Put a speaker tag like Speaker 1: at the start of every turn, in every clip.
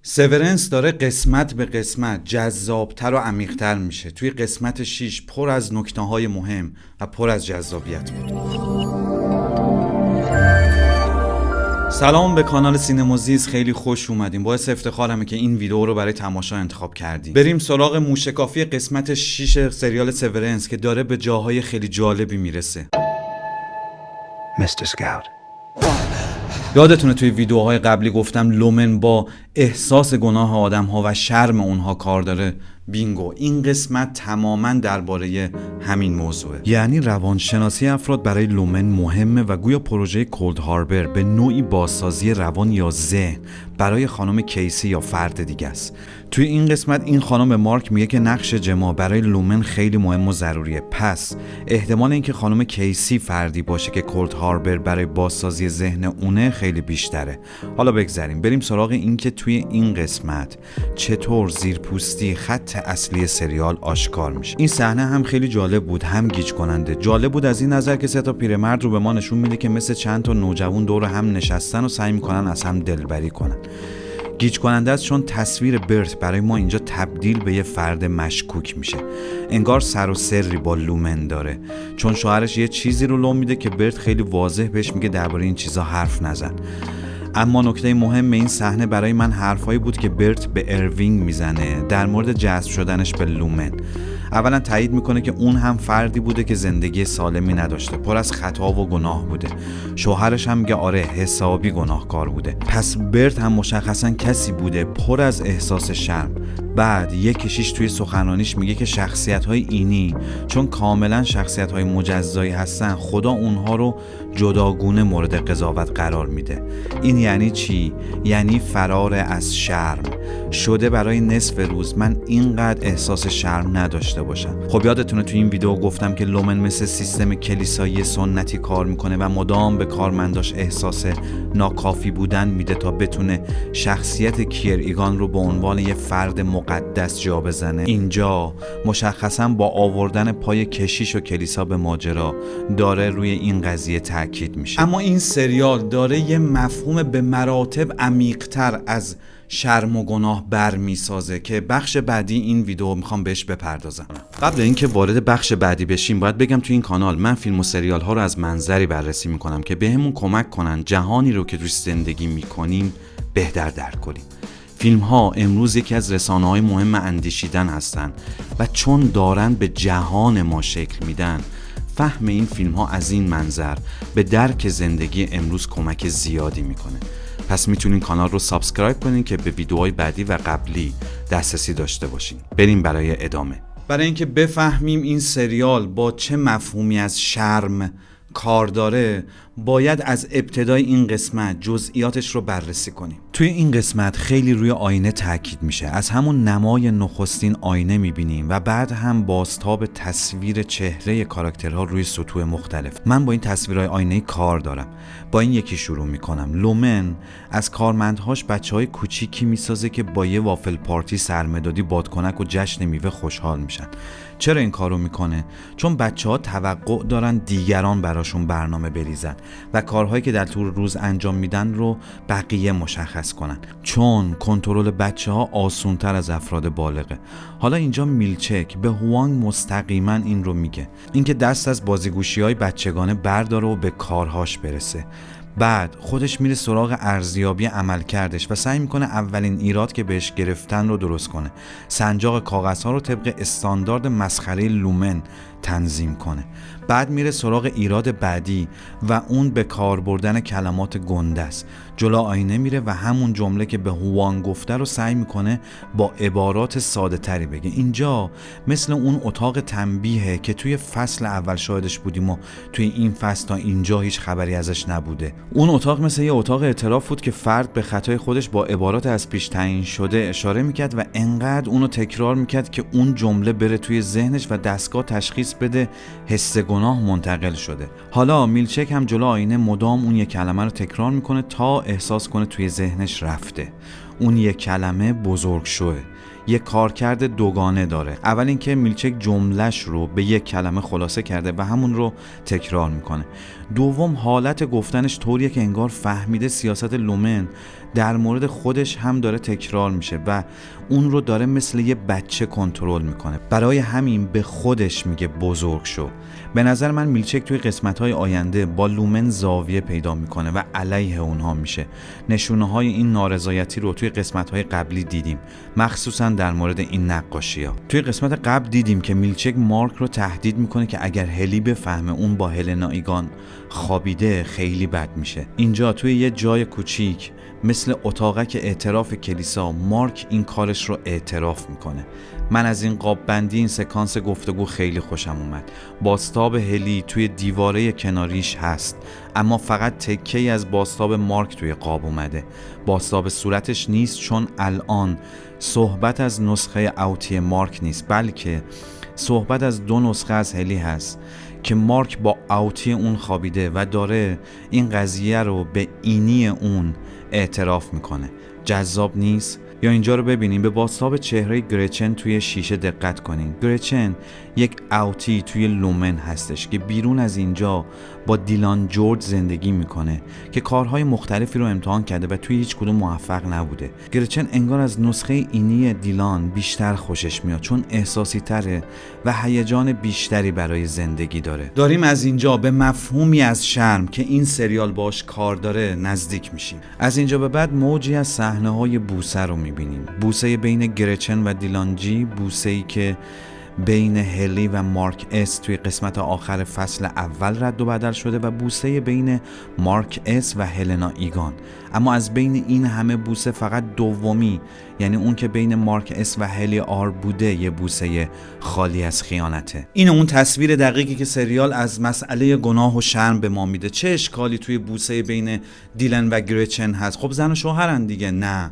Speaker 1: سیورنس داره قسمت به قسمت جذابتر و عمیق‌تر میشه. توی قسمت 6 پر از نکته‌های مهم و پر از جذابیت بود. سلام به کانال سینمازیز، خیلی خوش اومدیم. باعث افتخارمه که این ویدیو رو برای تماشا انتخاب کردیم. بریم سراغ موشکافی قسمت 6 سریال سیورنس که داره به جاهای خیلی جالبی میرسه.
Speaker 2: Mr. Scout.
Speaker 1: یادتونه توی ویدیوهای قبلی گفتم لومن با احساس گناه آدم‌ها و شرم اونها کار داره؟ بینگو، این قسمت تماماً درباره همین موضوعه. یعنی روانشناسی افراد برای لومن مهمه و گویا پروژه کولد هاربر به نوعی بازسازی روان یا ذهن برای خانم کیسی یا فرد دیگه است. توی این قسمت این خانم به مارک میگه که نقش جما برای لومن خیلی مهم و ضروریه. پس احتمال اینکه خانم کیسی فردی باشه که کولد هاربر برای بازسازی ذهن اونه خیلی بیشتره. حالا بگذریم بریم سراغ این که توی این قسمت چطور زیرپوستی خط اصلی سریال آشکار میشه. این صحنه هم خیلی جالب بود، هم گیج کننده. جالب بود از این نظر که 3 تا پیرمرد رو به ما نشون میده که مثل چند تا نوجوان دور هم نشستن و سعی میکنن از هم دلبری کنن. گیج کننده است چون تصویر برت برای ما اینجا تبدیل به یه فرد مشکوک میشه. انگار سر و سری با لومن داره، چون شوهرش یه چیزی رو لو میده که برت خیلی واضح بهش میگه درباره این چیزا حرف نزن. اما نکته مهم این صحنه برای من حرفایی بود که برت به اروینگ میزنه در مورد جذب شدنش به لومن. اولا تایید میکنه که اون هم فردی بوده که زندگی سالمی نداشته، پر از خطا و گناه بوده. شوهرش هم میگه آره حسابی گناهکار بوده. پس برت هم مشخصا کسی بوده پر از احساس شرم. بعد یک کشیش توی سخنرانیش میگه که شخصیت‌های اینی چون کاملا شخصیت‌های مجزایی هستن، خدا اونها رو جداگونه مورد قضاوت قرار میده. این یعنی چی؟ یعنی فرار از شرم. شده برای نصف روز من اینقدر احساس شرم نداشته باشم. خب یادتونه تو این ویدیو گفتم که لومن مثل سیستم کلیسایی سنتی کار میکنه و مدام به کارمنداش احساس ناکافی بودن میده تا بتونه شخصیت کیر ایگان رو به عنوان یه فرد مقدس جا بزنه. اینجا مشخصا با آوردن پای کشیش و کلیسا به ماجرا داره روی این قضیه تاکید میشه. اما این سریال داره یه مفهوم به مراتب عمیق‌تر از شرم و گناه برمیسازه که بخش بعدی این ویدیو میخوام بهش بپردازم. قبل اینکه وارد بخش بعدی بشیم باید بگم تو این کانال من فیلم و سریال ها رو از منظری بررسی میکنم که بهمون کمک کنن جهانی رو که توش زندگی میکنیم بهتر درک کنیم. فیلم ها امروز یکی از رسانه های مهم اندیشیدن هستن و چون دارن به جهان ما شکل میدن، فهم این فیلم ها از این منظر به درک زندگی امروز کمک زیادی میکنه. پس میتونین کانال رو سابسکرایب کنین که به ویدیوهای بعدی و قبلی دسترسی داشته باشین. بریم برای ادامه. برای اینکه بفهمیم این سریال با چه مفهومی از شرم کار داره، باید از ابتدای این قسمت جزئیاتش رو بررسی کنیم. توی این قسمت خیلی روی آینه تاکید میشه. از همون نمای نخستین آینه میبینیم و بعد هم بازتاب تصویر چهره کاراکترها روی سطوح مختلف. من با این تصویرهای آینه‌ای کار دارم. با این یکی شروع میکنم. لومن از کارمندهاش بچهای کوچیکی میسازه که با یه وافل پارتی سرمدادی بادکنک و جشن میوه خوشحال میشن. چرا این کارو میکنه؟ چون بچه‌ها توقع دارن دیگران براشون برنامه بریزن و کارهایی که در طول روز انجام میدن رو بقیه مشخص کنن، چون کنترل بچه‌ها آسان‌تر از افراد بالغه. حالا اینجا میلچک به هوانگ مستقیما این رو میگه، اینکه دست از بازیگوشی‌های بچگانه برداره و به کارهاش برسه. بعد خودش میره سراغ ارزیابی عملکردش و سعی میکنه اولین ایراد که بهش گرفتن رو درست کنه. سنجاق کاغذها رو طبق استاندارد مسخره لومن تنظیم کنه. بعد میره سراغ ایراد بعدی و اون به کار بردن کلمات گنده است. جلو آینه میره و همون جمله که به هوانگ گفته رو سعی میکنه با عبارات ساده تری بگه. اینجا مثل اون اتاق تنبیهه که توی فصل اول شاهدش بودیم و توی این فصل تا اینجا هیچ خبری ازش نبوده. اون اتاق مثل یه اتاق اعتراف بود که فرد به خطای خودش با عبارات از پیش تعیین شده اشاره میکرد و انقدر اونو تکرار میکرد که اون جمله بره توی ذهنش و دستگاه تشخیص بده حس گناه منتقل شده. حالا میلچک هم جلو آینه مدام اون یک کلمه رو تکرار میکنه تا احساس کنه توی ذهنش رفته. اون یک کلمه بزرگشوه. یک کارکرد دوگانه داره. اول اینکه میلچک جملهش رو به یک کلمه خلاصه کرده و همون رو تکرار میکنه. دوم حالت گفتنش طوریه که انگار فهمیده سیاست لومن در مورد خودش هم داره تکرار میشه و اون رو داره مثل یه بچه کنترل میکنه. برای همین به خودش میگه بزرگ شو. به نظر من میلچک توی قسمت‌های آینده با لومن زاویه پیدا میکنه و علیه اونها میشه. نشونه‌های این نارضایتی رو توی قسمت‌های قبلی دیدیم، مخصوصا در مورد این نقاشی‌ها. توی قسمت قبل دیدیم که میلچک مارک رو تهدید میکنه که اگر هلی بفهمه اون با هلنا ایگان خوابیده خیلی بد میشه. اینجا توی یه جای کوچیک مثل اتاقک اعتراف کلیسا مارک این کارش رو اعتراف میکنه. من از این قاب بندی این سکانس گفتگو خیلی خوشم اومد. بازتاب هلی توی دیواره کناریش هست، اما فقط تکه‌ای از بازتاب مارک توی قاب اومده. بازتاب صورتش نیست، چون الان صحبت از نسخه اوتی مارک نیست، بلکه صحبت از 2 نسخه از هلی هست که مارک با اوتی اون خوابیده و داره این قضیه رو به اینی اون اعتراف میکنه. جذاب نیست؟ یا اینجا رو ببینیم، به بازتاب چهره گرچن توی شیشه دقت کنین. گرچن یک اوتی توی لومن هستش که بیرون از اینجا با دیلان جورج زندگی میکنه که کارهای مختلفی رو امتحان کرده و توی هیچ کدوم موفق نبوده. گرچن انگار از نسخه اینی دیلان بیشتر خوشش میاد، چون احساسی تره و هیجان بیشتری برای زندگی داره. داریم از اینجا به مفهومی از شرم که این سریال باش کار داره نزدیک میشیم. از اینجا به بعد موجی از صحنه‌های بوسه رو میبینیم. بوسه بین گرچن و دیلان جی، بوسه‌ای که بین هلی و مارک اس توی قسمت آخر فصل اول رد و بدل شده و بوسه بین مارک اس و هلنا ایگان. اما از بین این همه بوسه فقط دومی، یعنی اون که بین مارک اس و هلی آر بوده، یه بوسه خالی از خیانته. این اون تصویر دقیقی که سریال از مسئله گناه و شرم به ما میده. چه اشکالی توی بوسه بین دیلن و گرچن هست؟ خب زن و شوهرن دیگه. نه،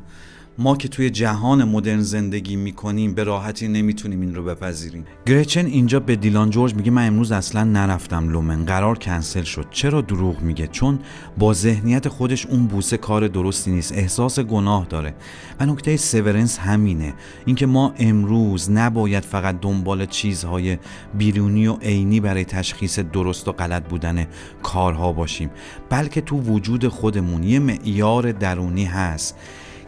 Speaker 1: ما که توی جهان مدرن زندگی میکنیم به راحتی نمیتونیم این رو بپذیریم. گرچن اینجا به دیلان جورج میگه من امروز اصلا نرفتم لومن، قرار کنسل شد. چرا دروغ میگه؟ چون با ذهنیت خودش اون بوسه کار درستی نیست، احساس گناه داره. و نکته سیورنس همینه، اینکه ما امروز نباید فقط دنبال چیزهای بیرونی و عینی برای تشخیص درست و غلط بودن کارها باشیم، بلکه تو وجود خودمون یه معیار درونی هست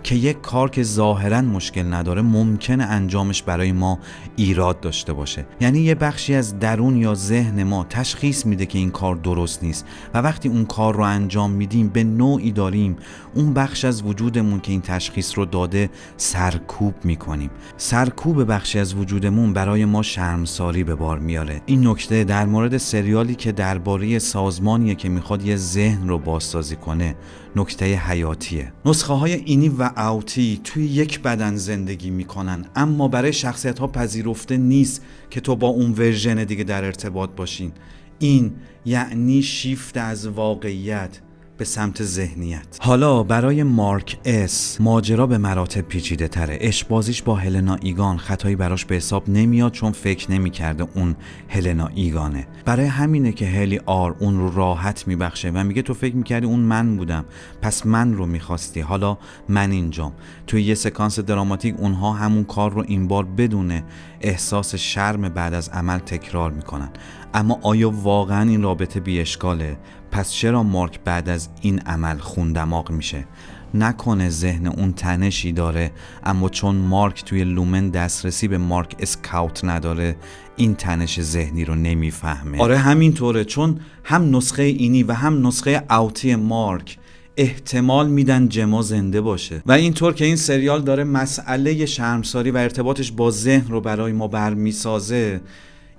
Speaker 1: که یک کار که ظاهراً مشکل نداره ممکنه انجامش برای ما ایراد داشته باشه. یعنی یه بخشی از درون یا ذهن ما تشخیص میده که این کار درست نیست و وقتی اون کار رو انجام میدیم به نوعی داریم اون بخش از وجودمون که این تشخیص رو داده سرکوب میکنیم. سرکوب بخشی از وجودمون برای ما شرمساری به بار میاره. این نکته در مورد سریالی که درباره سازمانیه که میخواد یه ذهن رو بازسازی کنه نکته حیاتیه. نسخه های اینی و اوتی توی یک بدن زندگی میکنن، اما برای شخصیت ها پذیرفته نیست که تو با اون ورژن دیگه در ارتباط باشین. این یعنی شیفت از واقعیت به سمت ذهنیت. حالا برای مارک اس ماجرا به مراتب پیچیده تره. اشبازیش با هلنا ایگان خطایی براش به حساب نمیاد، چون فکر نمیکرده اون هلنا ایگانه. برای همینه که هلی آر اون رو راحت میبخشه و میگه تو فکر میکردی اون من بودم، پس من رو میخواستی، حالا من اینجام. توی یه سکانس دراماتیک اونها همون کار رو این بار بدون احساس شرم بعد از عمل تکرار میکنن. اما آیا واقعا این رابطه بی اشکاله؟ پس چرا مارک بعد از این عمل خون دماغ میشه؟ نکنه ذهن اون تنشی داره، اما چون مارک توی لومن دسترسی به مارک اسکاوت نداره این تنش ذهنی رو نمیفهمه. آره همینطوره، چون هم نسخه اینی و هم نسخه اوتی مارک احتمال میدن جما زنده باشه و اینطور که این سریال داره مسئله شرمساری و ارتباطش با ذهن رو برای ما برمیسازه،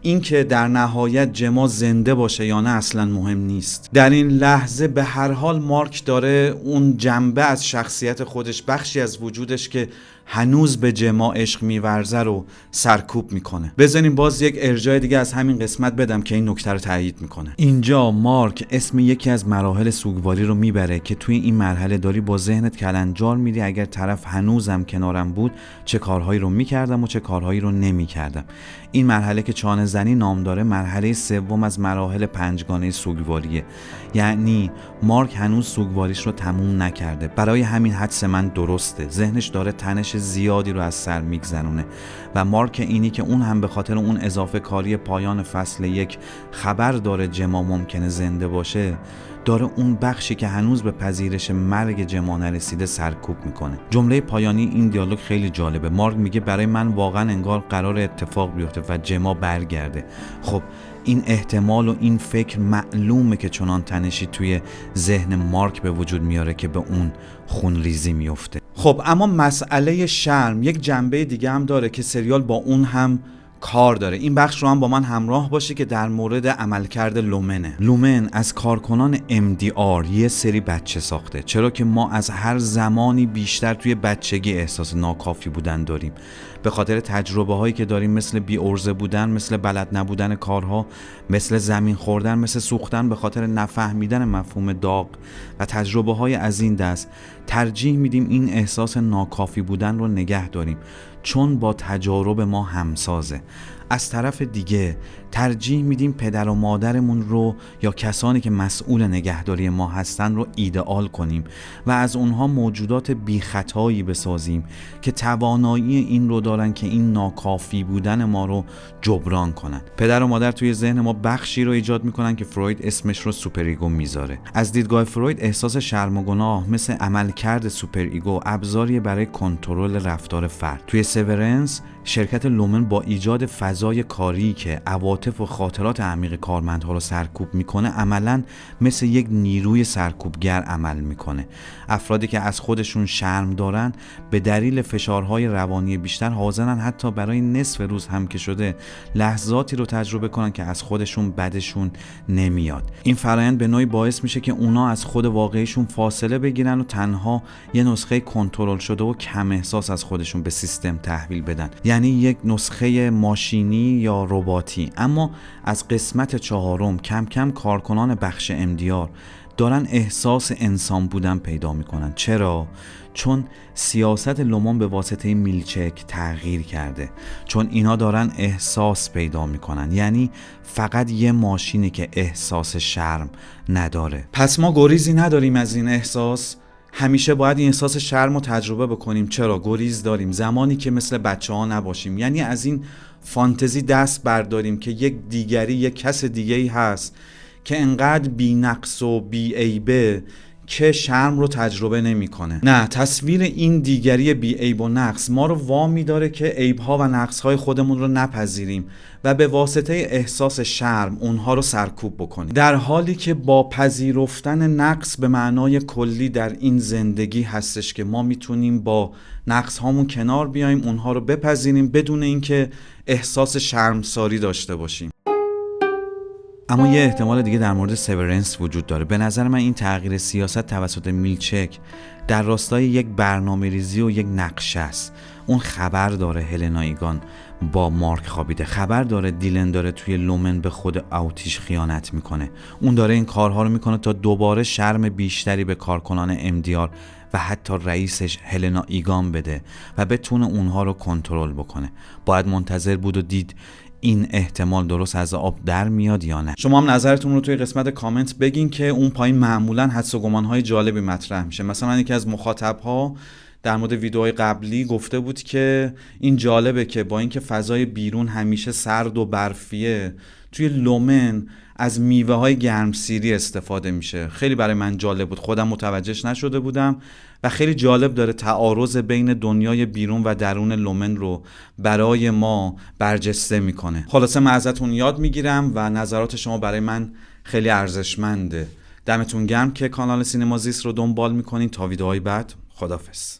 Speaker 1: این که در نهایت جما زنده باشه یا نه اصلا مهم نیست. در این لحظه به هر حال مارک داره اون جنبه از شخصیت خودش، بخشی از وجودش که هنوز به جما عشق میورزه رو سرکوب میکنه. بزنین باز یک ارجاع دیگه از همین قسمت بدم که این نکته رو تایید میکنه. اینجا مارک اسم یکی از مراحل سوگواری رو میبره که توی این مرحله داری با ذهنت کلنجار میری اگر طرف هنوزم کنارم بود چه کارهایی رو میکردم و چه کارهایی رو نمیکردم. این مرحله که چانه زنی نام داره مرحله سوم از مراحل پنجگانه سوگواریه. یعنی مارک هنوز سوگواریش رو تموم نکرده. برای همین حدس من درسته، ذهنش داره تنش بخش زیادی رو از سر میگذرونه و مارک اینی که اون هم به خاطر اون اضافه کاری پایان فصل 1 خبر داره جما ممکنه زنده باشه، داره اون بخشی که هنوز به پذیرش مرگ جما نرسیده سرکوب میکنه. جمله پایانی این دیالوگ خیلی جالبه. مارک میگه برای من واقعا انگار قرار اتفاق بیفته و جما برگرده. خب این احتمال و این فکر معلومه که چنان تنشی توی ذهن مارک به وجود میاره که به اون خونریزی میفته. خب اما مسئله شرم یک جنبه دیگه هم داره که سریال با اون هم کار داره. این بخش رو هم با من همراه باشه که در مورد عملکرد لومنه. لومن از کارکنان MDR یه سری بچه ساخته، چرا که ما از هر زمانی بیشتر توی بچگی احساس ناکافی بودن داریم، به خاطر تجربه هایی که داریم، مثل بی ارزه بودن، مثل بلد نبودن کارها، مثل زمین خوردن، مثل سوختن به خاطر نفهمیدن مفهوم داغ و تجربه های از این دست. ترجیح میدیم این احساس ناکافی بودن رو نگه داریم چون با تجارب ما همسازه. از طرف دیگه ترجیح میدیم پدر و مادرمون رو یا کسانی که مسئول نگهداری ما هستن رو ایدئال کنیم و از اونها موجودات بی خطایی بسازیم که توانایی این رو دارن که این ناکافی بودن ما رو جبران کنن. پدر و مادر توی ذهن ما بخشی رو ایجاد میکنن که فروید اسمش رو سوپر ایگو میذاره. از دیدگاه فروید احساس شرم و گناه مثل عملکرد سوپر ایگو ابزاری برای کنترل رفتار فرد. توی سورنس شرکت لومن با ایجاد فضای کاری که عواطف و خاطرات عمیق کارمندها رو سرکوب میکنه عملاً مثل یک نیروی سرکوبگر عمل میکنه. افرادی که از خودشون شرم دارن به دلیل فشارهای روانی بیشتر حاضرن حتی برای نصف روز هم که شده لحظاتی رو تجربه کنن که از خودشون بدشون نمیاد. این فرآیند به نوعی باعث میشه که اونا از خود واقعیشون فاصله بگیرن و تنها یه نسخه کنترل شده و کم احساس از خودشون به سیستم تحویل بدن، یعنی یک نسخه ماشینی یا رباتی. اما از قسمت 4 کم کم کارکنان بخش MDR دارن احساس انسان بودن پیدا میکنن. چرا؟ چون سیاست لومن به واسطه میلچک تغییر کرده، چون اینا دارن احساس پیدا میکنن، یعنی فقط یه ماشینی که احساس شرم نداره. پس ما گریزی نداریم از این احساس، همیشه باید این احساس شرم رو تجربه بکنیم. چرا؟ گریز داریم زمانی که مثل بچه ها نباشیم، یعنی از این فانتزی دست برداریم که یک دیگری، یک کس دیگه‌ای هست که انقدر بی نقص و بی عیبه که شرم رو تجربه نمی‌کنه. نه، تصویر این دیگری بی عیب و نقص ما رو وامی داره که عیب‌ها و نقص‌های خودمون رو نپذیریم و به واسطه احساس شرم اونها رو سرکوب بکنیم، در حالی که با پذیرفتن نقص به معنای کلی در این زندگی هستش که ما میتونیم با نقص هامون کنار بیایم، اونها رو بپذیریم بدون اینکه احساس شرمساری داشته باشیم. اما یه احتمال دیگه در مورد سورنس وجود داره. به نظر من این تغییر سیاست توسط میلچک در راستای یک برنامه‌ریزی و یک نقشه است. اون خبر داره هلنا ایگان با مارک خوابیده، خبر داره دیلن داره توی لومن به خود آوتیش خیانت میکنه. اون داره این کارها رو میکنه تا دوباره شرم بیشتری به کارکنان MDR و حتی رئیسش هلنا ایگان بده و بتونه اونها رو کنترل بکنه. باید منتظر بود و دید این احتمال درست از آب در میاد یا نه. شما هم نظرتون رو توی قسمت کامنت بگین که اون پایین معمولا حدس و گمان‌های جالبی مطرح میشه. مثلا یکی از مخاطب‌ها در مورد ویدیوهای قبلی گفته بود که این جالبه که با اینکه فضای بیرون همیشه سرد و برفیه، توی لومن از میوه های گرمسیری استفاده میشه. خیلی برای من جالب بود، خودم متوجهش نشده بودم و خیلی جالب داره تعارض بین دنیای بیرون و درون لومن رو برای ما برجسته میکنه. خلاصه من ازتون یاد میگیرم و نظرات شما برای من خیلی ارزشمنده. دمتون گرم که کانال سینما زیست رو دنبال میکنین. تا ویدیوهای بعد، خداحافظ.